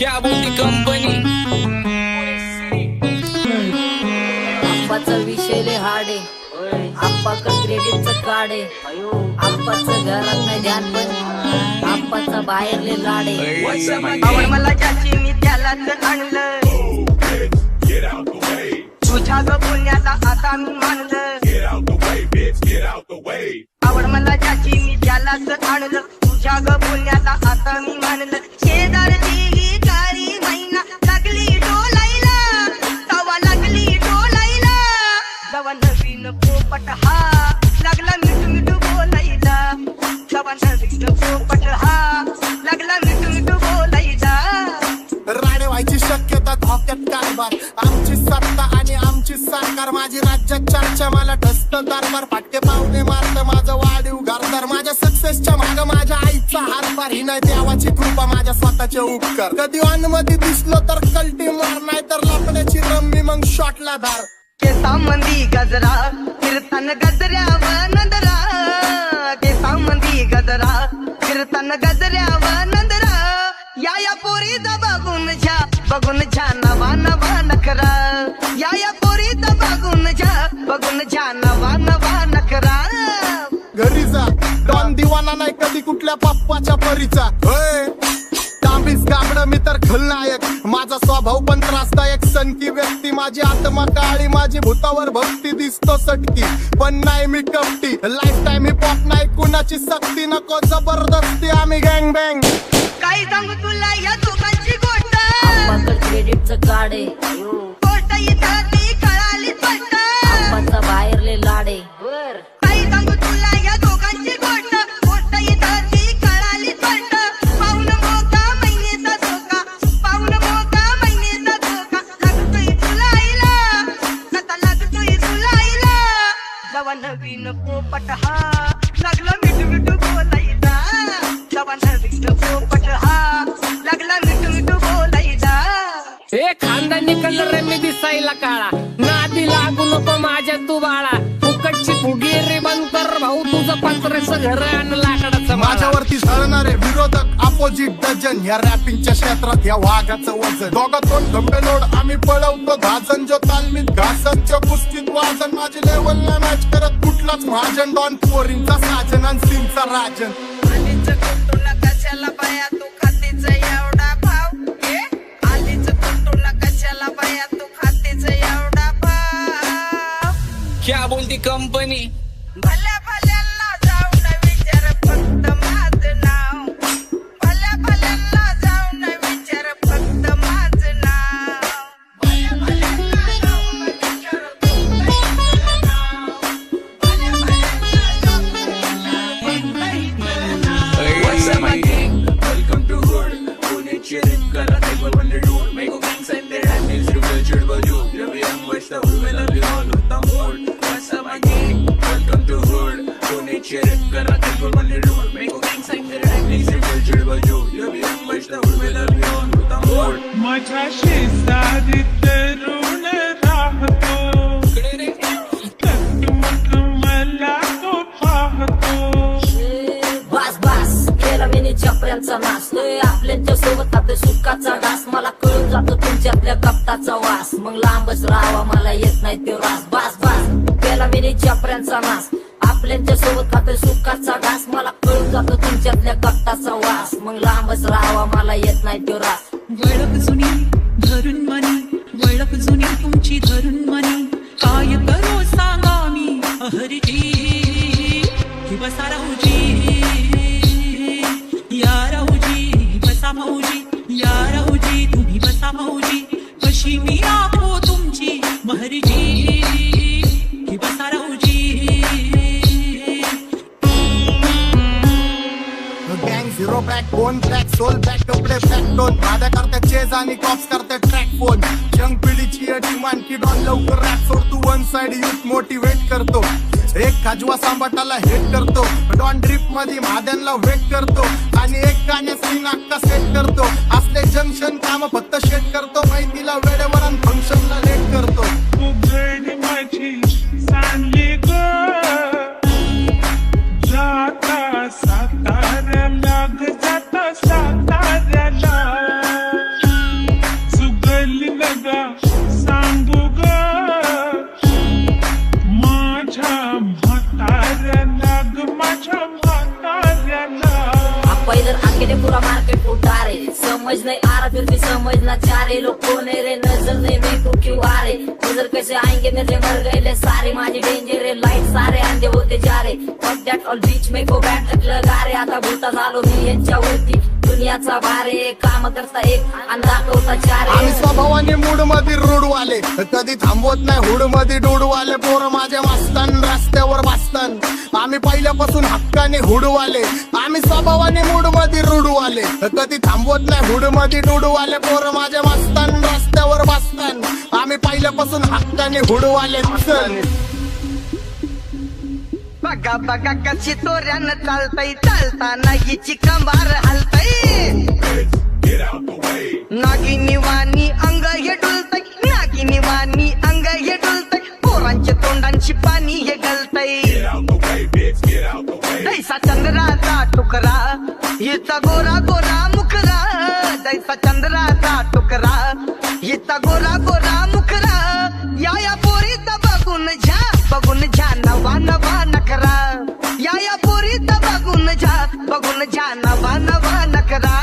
क्या बोलती कंपनी आप्पाचा विषय लय हार्ड आहे. आप्पाकडे क्रेडिटचं कार्ड आहे. आप्पाचं घरात नाही ध्यान पण आप्पाचा बाहेर लय लाड आहे. आवड मला ज्याची मी त्यालाच आणलं. तुझ्या ग पुण्याला आता मी मानलं. आवड मला ज्याची मी त्यालाच आणलं. तुझ्या ग पुण्याला आता मी मानलं. शेजारची ही काळी मैना लागली डोलायला. तवा लागली डोलायला. जवा नवीन पोपट हा लागला मिठू मिठू बोलायला. जवा नवीन पोपट हा लागला मिठू मिठू बोलायला. राडे व्हायची शक्यता धोक्यात कारभार. आमची सत्ता आणि आमची सरकार. माझी राज्यात चर्चा मला ढसत दरबार. फाटके पावणे मारत माझं वाढीव घरदार. माझ्या सक्सेसच्या माग माझ्या आईचा हातभार. ही नाही देवाची कृपा माझ्या स्वतःचे उपकार. कधी ऑन मध्ये दिसलो तर कल्टी मार. नाही तर लपण्याची रम्मी मग शॉटला धार. केसामंदी गजरा फिरताना गजऱ्यावर नंदरा. केसामंदी गजरा फिरताना गजऱ्यावर नंदरा. या पोरीचा बघून झा नवा नवा नखरा. या पोरीचा बघून झा नवा नवा नखरा. घरी जा डॉन दिवाना नाही कधी कुठल्या पप्पाच्या परीचा. तांबीस गाबड मी तर खलनायक. माझा स्वभाव पण त्रासदायक. सनकी व्यक्ती माझी आत्मा काळी. माझी भूतावर भक्ती दिसतो सटकी पण नाही मी कपटी. लाईफ टाइम हिप हॉप नाही कुणाची सक्ती. नको जबरदस्ती आम्ही गँग बँग. काय सांगू तुला या दोघांची गोष्ट. आप्पाकडे क्रेडिटचं कार्ड आहे. गोष्ट इथं ती कळाली स्पष्ट. आप्पाचा बाहेर लय लाड आहे. काय सांगू तुला या दोघांची गोष्ट. गोष्ट इथं ती कळाली स्पष्ट. पाऊन मोका महिनेचा धोका. पाऊन मोका महिनेचा धोका. लागतोय तुला आईला. कथा लागतोय तुला आईला. जवा नवीन पोपट हा लागला मिठू मिठू बोलायचा. जवा नवीन पोपट हा लागला मिठू मिठू बोलायचा. ए खानदानी कलर मी दिसायला काळा. नादी लागू नको माझ्या तू बाळा. फुकटची फुगीरी बंद कर भाऊ. तुझं पंधराचं घर आणि लाकडाचं माळा. माझ्यावरती झळणारे विरोधक अपोजिट डझन. या रॅपिंगच्या क्षेत्रात या वाघाचं वजन. दोघातून धंबे लोड आम्ही पळवतो धाजन. जो तालमीत घासनच्या कुस्तीत वाजन. माझी लेवल नाही मॅच करत कुठलाच महाजन. डॉन पोरींचा साजन आणि सिंगचा राजन. आलीच तुला कशाला बाया तू खातीच एवढा भाव. आलीच तुला कशाला बाया तू खातीच एवढा भाव. क्या बोलती कंपनी भल्या भल्यांना जाऊन विचार फक्त माझं नाव. भल्या भल्यांना जाऊन विचार फक्त माझं नाव. भल्या भल्यांना जाऊन विचार फक्त माझं नाव. भल्या भल्यांना जाऊन विचार What's up, my gang? Welcome to Hood. Pune cheering kara table when they do. Make a gang send their hand is revealed by you. Every young west the hood will be all with the mood. What's up, my gang? Welcome to Hood. Pune cheering kara table when they do. Make a gang send their hand is revealed by you. Every young west the hood will be all with the mood. माझ्या शेजारी तरुण राहतो. मग मला तो पाहतो. बास बास केला मी चपऱ्यांचा नाश. आपल्याच्या सोबत आता सुखाचा डास. मला कळून जातो तुमच्यातल्या कपटाचा वास. मग लांबच राहावा मला येत नाही तो रास. बास बास केला मी चपऱ्यांचा नाश. आपल्याच्या सोबत आता सुखाचा डास. मला कळून जातो तुमच्यातल्या कपटाचा वास. मग लांबच राहावा मला येत नाही तो रास. वळख जुनी धरून मनी. वळख जुनी तुमची धरून मनी. काय करू सांगा मी अहरीजी. ही बसा राहूजी. या राहूजी बसा भाऊजी. या राहूजी तुम्ही बसा भाऊजी. कशी मी राखो तुमची महरीजी. ही बसा राहूजी. गँग zero back bone track soul back कपडे बॅक टोन. माझ्या करते चेज आणि कॉप्स करते ट्रॅक फोन. यंग पिढीची डिमांड की डॉन लवकर रॅप सोड. तू वन साइड युथ मोटिवेट करतो. एक खाजवा सांबाटाला हेट करतो. डॉन ड्रिप मध्ये महाद्यांना वेट करतो. आणि एक गाण्यात सीन अक्का सेट करतो. असले जंक्शन काम फक्त शेट करतो. माहितीला वेळेवर आणि फंक्शनला लेट करतो. उघड माझी सांगली ग. जाता साताऱ्याला ग. जाता साताऱ्याला. पूरा मार्केट उठा रे, समझ नहीं आ रहा फिर भी समझना चाह रहे, लोग कौन है रे नजर नहीं मेरे को क्यों आ रहे, नजर कैसे आएंगे मेरे मर गए ले सारे, माझी डेंजर है लाईट सारे अंधे होते जा रे, फक दॅट ऑल बीच में को बॅट लगा रे, आता भूता झालो मी यांच्यावरती, दुनियाचा भारे काम करता एक आणि दाखवता चार. आम्ही स्वभावाने मूड मध्ये रूडवाले, कधी थांबवत नाही हुड मध्ये डोडवाले, पोरं माझ्या वाचतान रस्त्यावर वाचतान, आम्ही पहिल्यापासून हक्काने हुडवाले, आम्ही स्वभावाने मूड मध्ये रूडवाले, कधी थांबवत नाही हुड मध्ये डोडवाले, पोरं माझ्या वाचतान रस्त्यावर वाचतान, आम्ही पहिल्यापासून हक्काने हुडवाले. बघा बघा कशी तोऱ्यानं चालतय, चालताना हिची कंबार हलतय, नागिनी वाणी अंग हे डुलतय, नागिनी वाणी अंग हे डुलतय, पोरांच्या तोंडांची पाणी हे गलतय, दैसा चंद्राचा टुकरा हिचा गोरा गोरा मुखरा, दैसा चंद्राचा टुकरा हिचा गोरा गोरा मुखरा, या पोरीचा बघून झा नवा नवा नखरा, या पोरीचा बघून झा नवा नवा नखरा.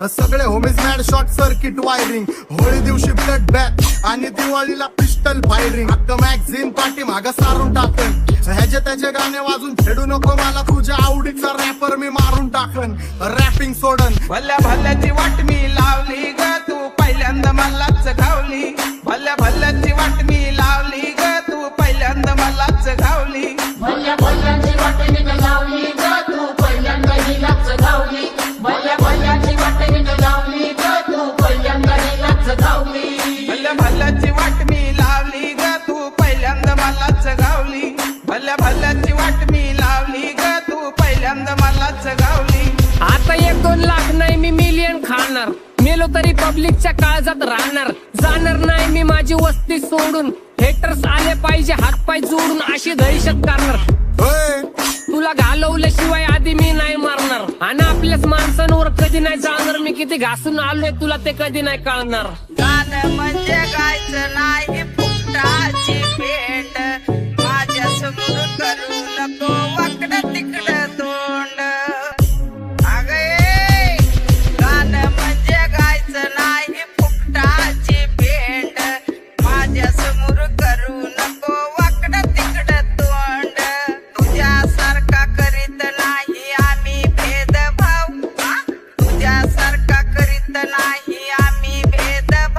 सगळे homies mad short circuit wiring, Holi दिवशी ब्लड बॅग आणि दिवाळीला पिस्टल फायरिंग, हक्क मॅगझिन पाठी मागं सारून टाकन, ह्याचे त्याचे गाणे वाजून छेडू नको मला, तुझ्या आवडीचा रॅपर मी मारून टाकन, रॅपिंग सोडन. भल्या भल्याची वाट मी लावली ग, तू पहिल्यांदा मलाच घावली, भल्या भल्याची वाट मी लावली ग, तू पहिल्यांदा मलाच घावली, भल्या भल्याची वाट मी लावली ग, तू पहिल्यांदा हिलाच घावली, भल्या भल्याची वाट मी लावली ग, तू पहिल्यांदा हिलाच घावली, भल्या भल्याची वाट मी लावली ग, तू पहिल्यांदा मलाच घावली, भल्या भल्याची वाट मी लावली ग, तू पहिल्यांदा मलाच घावली. आता 1-2 लाख नाही मी मिलियन खाणार, मेलो तरी पब्लिकच्या काळजात राहणार, जाणार नाही मी माझी वस्ती सोडून, हेटर्स आले पाहिजे हातपाय जोडून, अशी दहशत करणार, होय तुला घालवल्याशिवाय आधी मी नाही मारणार, आणि आपल्याच माणसांवर कधी नाही जाणार, मी किती घासून आलोय तुला ते कधी नाही कळणार. गाणं म्हणजे गायचं नाही फुकटाची भेट, माझ्या समोर करू नको वाकडं तिकडं तोंड, अगे गाणं म्हणजे गायचं नाही फुकटाची भेट, माझ्या समोर करू नको वाकडं तिकडं तोंड, तुझ्यासारखा करीत नाही आम्ही भेदभाव, तुझ्यासारखा करीत नाही आम्ही भेदभाव,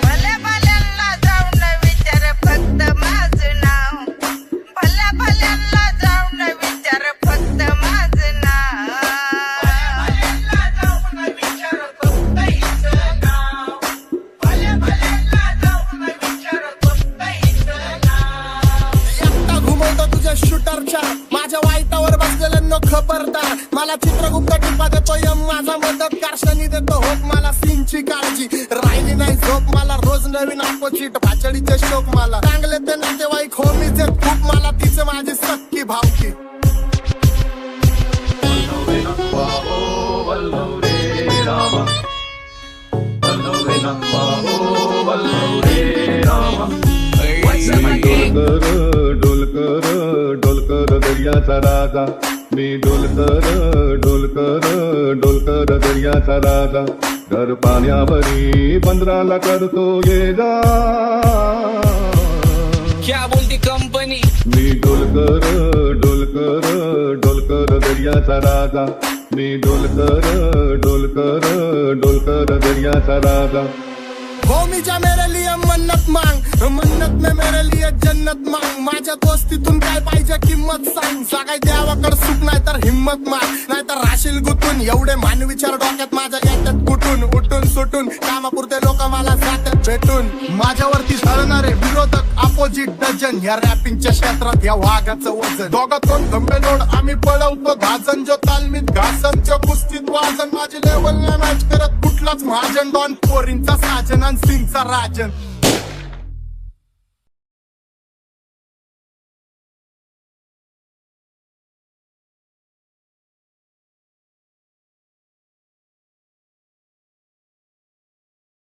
भल्या भल्यांना जाऊन विचार फक्त माझं नाव, भल्या भल्यांना जाऊन विचार फक्त माझं नाव, भल्या जाऊन विचार फक्त हिचं नाव, भल्या जाऊन विचार फक्त हिचं नाव. एकटा घुमवतो तुझ्या शूटरच्या, माझ्या वाईटावर बसलेल्यांनो खबरदार, मला चित्रगुप्त टिपा देतो यम माझा मदतगार, शनी देतो होप मला सीनची काळजी, राहिली नाही झोप मला रोज नवीन अपोजिट, भाचडीचे शोक मला, चांगले ते नातेवाईक होमीच आहेत खूप, मला तिचं माझी सक्की भावकी. डोलकर डोलकर दर्याचा राजा, मी डोलकर डोलकर डोलकर दर्याचा राजा, घर पाण्यावरी बंदराला करतो ये जा, क्या बोलती कंपनी, मी डोलकर डोलकर डोलकर दर्याचा राजा, मी डोलकर डोलकर डोलकर दर्याचा राजा. होमीच्या मेरे लिए मन्नत मांग, मन्नत में मेरे लिए जन्नत मांग, माझ्या दोस्तीतून काय पाहिजे किंमत सांग, सगळ्या देवाकडे सुख नाही तर हिम्मत माग, नाही तर राशील गुतून, एवढे मानविचार डोक्यात माझ्या येतात कुठून, उठून सुटून, कामापुरते लोक मला जातात भेटून, माझ्यावरती ठरणारे विरोधक अपोजिट डझन, या रॅपिंगच्या क्षेत्रात या वाघाचं वजन, दोघातून गंभे लोड आम्ही पळवतो भाजन, जो तालमीत घासनच्या कुस्तीत वाजन, माझी लेवल नाही मॅच करत कुठलाच महाजन, डॉन पोरींचा साजन आणि सिंगचा राजन.